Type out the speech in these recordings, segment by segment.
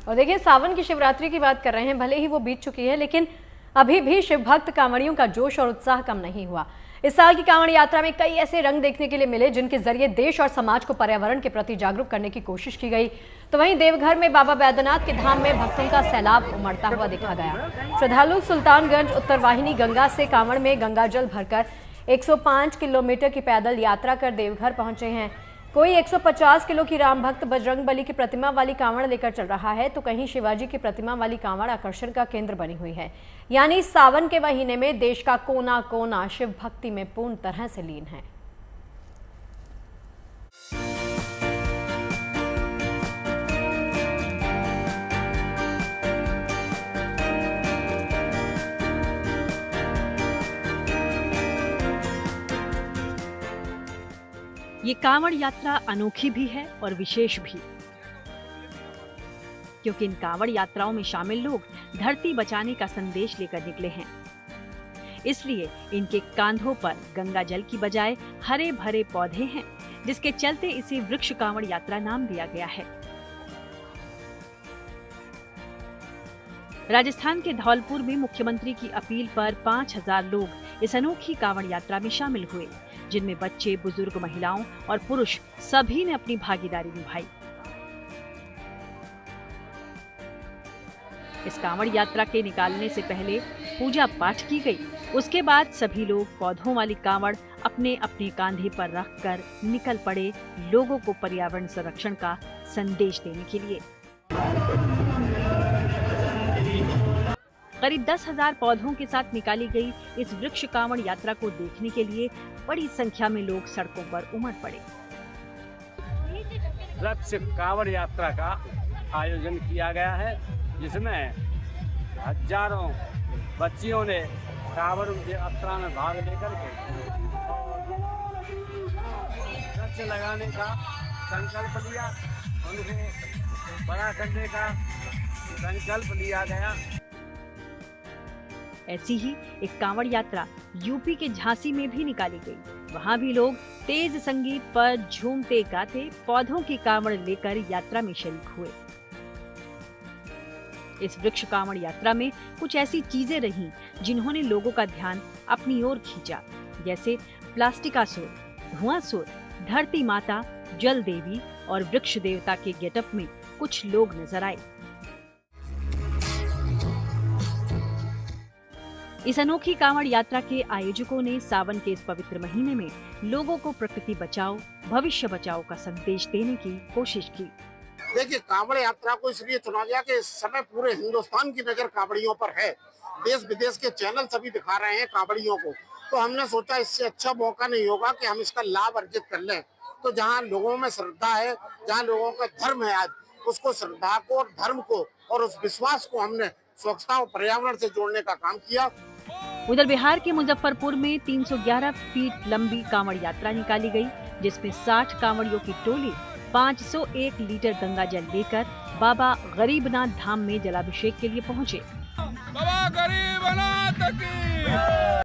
और देखिए, सावन की शिवरात्रि की बात कर रहे हैं, भले ही वो बीत चुकी है, लेकिन अभी भी शिव भक्त कांवड़ियों का जोश और उत्साह कम नहीं हुआ। इस साल की कांवड़ यात्रा में कई ऐसे रंग देखने के लिए मिले जिनके जरिए देश और समाज को पर्यावरण के प्रति जागरूक करने की कोशिश की गई। तो वहीं देवघर में बाबा बैद्यनाथ के धाम में भक्तों का सैलाब उमड़ता हुआ देखा गया। श्रद्धालु सुल्तानगंज उत्तरवाहिनी गंगा से कांवड़ में गंगा जल भरकर 105 किलोमीटर की पैदल यात्रा कर देवघर पहुंचे हैं। कोई 150 किलो की राम भक्त बजरंगबली की प्रतिमा वाली कांवड़ लेकर चल रहा है, तो कहीं शिवाजी की प्रतिमा वाली कांवड़ आकर्षण का केंद्र बनी हुई है। यानी सावन के महीने में देश का कोना कोना शिव भक्ति में पूर्ण तरह से लीन है। ये कांवड़ यात्रा अनोखी भी है और विशेष भी, क्योंकि इन कांवड़ यात्राओं में शामिल लोग धरती बचाने का संदेश लेकर निकले हैं। इसलिए इनके कांधों पर गंगा जल की बजाय हरे भरे पौधे हैं, जिसके चलते इसे वृक्ष कांवड़ यात्रा नाम दिया गया है। राजस्थान के धौलपुर में मुख्यमंत्री की अपील पर 5000 लोग इस अनोखी कांवड़ यात्रा में शामिल हुए, जिनमें बच्चे, बुजुर्ग, महिलाओं और पुरुष सभी ने अपनी भागीदारी निभाई। इस कांवड़ यात्रा के निकालने से पहले पूजा पाठ की गई। उसके बाद सभी लोग पौधों वाली कांवड़ अपने अपने कांधे पर रखकर निकल पड़े लोगों को पर्यावरण संरक्षण का संदेश देने के लिए। करीब 10,000 पौधों के साथ निकाली गई इस वृक्ष कांवड़ यात्रा को देखने के लिए बड़ी संख्या में लोग सड़कों पर उमड़ पड़े। वृक्ष कांवड़ यात्रा का आयोजन किया गया है, जिसमें हजारों बच्चियों ने कांवड़ यात्रा में भाग लेकर के वृक्ष लगाने का संकल्प लिया, उनको बड़ा करने का संकल्प लिया गया। ऐसी ही एक कांवड़ यात्रा यूपी के झांसी में भी निकाली गई। वहां भी लोग तेज संगीत पर झूमते गाते पौधों की कांवड़ लेकर यात्रा में शरीक हुए। इस वृक्ष कांवड़ यात्रा में कुछ ऐसी चीजें रहीं जिन्होंने लोगों का ध्यान अपनी ओर खींचा, जैसे प्लास्टिकासुर, धुआंसुर, धरती माता, जल देवी और वृक्ष देवता के गेटअप में कुछ लोग नजर आए। इस अनोखी कांवड़ यात्रा के आयोजकों ने सावन के इस पवित्र महीने में लोगों को प्रकृति बचाओ, भविष्य बचाओ का संदेश देने की कोशिश की। देखिए, कांवड़ यात्रा को इसलिए चुना गया कि इस समय पूरे हिंदुस्तान की नजर कांवड़ियों पर है। देश विदेश के चैनल सभी दिखा रहे हैं कांवड़ियों को, तो हमने सोचा इससे अच्छा मौका नहीं होगा कि हम इसका लाभ अर्जित कर लें। तो जहां लोगों में श्रद्धा है, जहां लोगों का धर्म है, आज उसको श्रद्धा को और धर्म को और उस विश्वास को हमने स्वच्छता और पर्यावरण से जोड़ने का काम किया। उधर बिहार के मुजफ्फरपुर में 311 फीट लंबी कांवड़ यात्रा निकाली गई, जिसमें 60 कांवड़ियों की टोली 501 लीटर गंगा जल लेकर बाबा गरीबनाथ धाम में जलाभिषेक के लिए पहुंचे। बाबा गरीबनाथ की।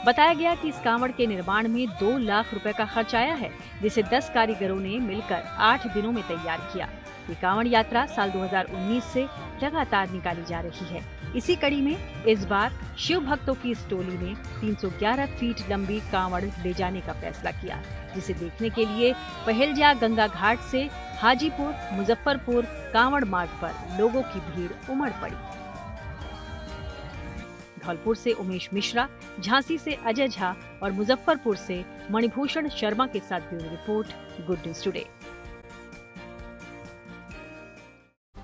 बताया गया कि इस कांवड़ के निर्माण में 2 लाख रुपए का खर्च आया है, जिसे 10 कारीगरों ने मिलकर 8 दिनों में तैयार किया। ये कांवड़ यात्रा साल 2019 से लगातार निकाली जा रही है। इसी कड़ी में इस बार शिव भक्तों की इस टोली ने 311 फीट लंबी कांवड़ ले जाने का फैसला किया, जिसे देखने के लिए पहेलजा गंगा घाट से हाजीपुर मुजफ्फरपुर कांवड़ मार्ग पर लोगों की भीड़ उमड़ पड़ी। धौलपुर से उमेश मिश्रा, झांसी से अजय झा और मुजफ्फरपुर से मणिभूषण शर्मा के साथ bureau report, good news today.